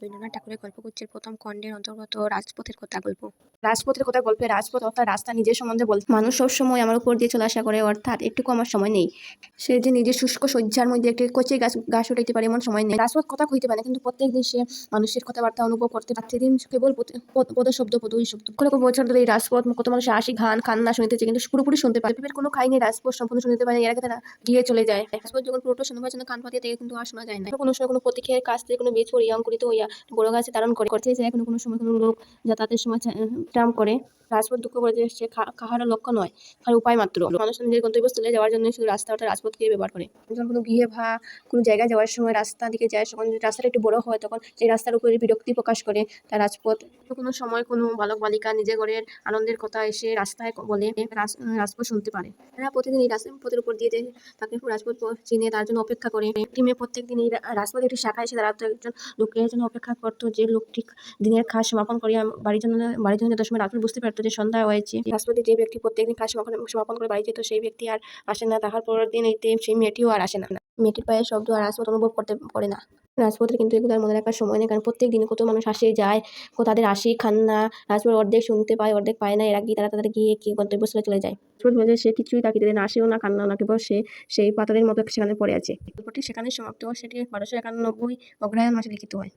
রবীন্দ্রনাথ ঠাকুরের গল্পগুচ্ছের প্রথম খণ্ডের অন্তর্গত রাজপথের কথা গল্প। রাজপথের কথা গল্পে রাজপথ অর্থাৎ রাস্তা নিজের সম্বন্ধে বলতে মানুষ সবসময় আমার উপর দিয়ে চলে আসা করে, অর্থাৎ একটুকু আমার সময় নেই। সে যে নিজের শুষ্ক শয্যার মধ্যে একটি কচি গাছ উঠাইতে পারে এমন সময় নেই। রাজপথ কথা কইতে পারে, কিন্তু প্রত্যেকদিন সে মানুষের কথাবার্তা অনুভব করতে পারছে। দিন কেবল পদশব্দ পদই শব্দ। লক্ষ বছর ধরে এই রাজপথ কত মানুষ আসি ঘান কান্না শুনতেছে, কিন্তু পুরোপুরি শুনতে পারে। পৃথিবীর কোনো খাইনি রাজপথ সম্পূর্ণ শুনতে পারে, এর আগে তারা গিয়ে চলে যায়। রাজপথ যখন পুরোটা শুনবার জন্য কান পাতিয়ে থাকে, কিন্তু আর শোনা যায় না। কোনো সময় কোনো প্রতীকের কাছ থেকে কোনো বীজ পড়িয়া অঙ্কুরিত হইয়া বড় গাছে ধারণ করতে যায়। কোনো সময় কোনো লোক যাতায়াতের সময় ট্রাম করে। রাজপথ দুঃখ করে যে সে কাহারও লক্ষ্য নয়, কাহার উপায় মাত্র। মানুষ নিজের গন্তব্যস্থলে যাওয়ার জন্য শুধু রাস্তা অর্থাৎ রাজপথকে ব্যবহার করে। যখন কোনো গৃহে বা কোনো জায়গায় যাওয়ার সময় রাস্তা দিকে যায়, যখন রাস্তাটা একটু বড় হয়, তখন সেই রাস্তার উপরে বিরক্তি প্রকাশ করে তার রাজপথ। কোনো সময় কোনো বালক বালিকা নিজের ঘরের আনন্দের কথা এসে রাস্তায় বলে রাজপথ শুনতে পারে। তারা প্রতিদিন এই রাজপথের উপর দিয়ে তাকে রাজপথ চিনে তার জন্য অপেক্ষা করে। টিমে প্রত্যেকদিন এই রাজপথে একটি শাখায় এসে দাঁড়াতো একজন লোকের জন্য অপেক্ষা করতো, যে লোকটি দিনের কাজ সমাপন করিয়া বাড়ির জন্য যত সময় রাজপথ বুঝতে পারতো যে সন্ধ্যা হয়েছে। রাজপথে যে ব্যক্তি প্রত্যেকদিন কাজ সমাপন করে বাড়ি যেত, সেই ব্যক্তি আর আসে না। তাহার পরের দিন সেই মেয়েটিও আর আসে না। মেয়েটির পায়ের শব্দ আর রাজপথ অনুভব করতে পারে না। রাজপথের কিন্তু এগুলো মনে রাখার সময় নেই, কারণ প্রত্যেক দিন কত মানুষ আসে যায়, তাদের আসি খান্না রাজপথ অর্ধেক শুনতে পায়, অর্ধেক পায় না। এর আগে তাদের গিয়ে কি গন্তব্যস্থলে চলে যায়। সে কিছুই তাকে না আসেও না, কান্নাও না, কেবল সেই পাথরের মতো সেখানে পড়ে আছে। গল্পটি সেখানে সমাপ্ত। সেটি 1291 অগ্রহায়ণ মাসে লিখিত হয়।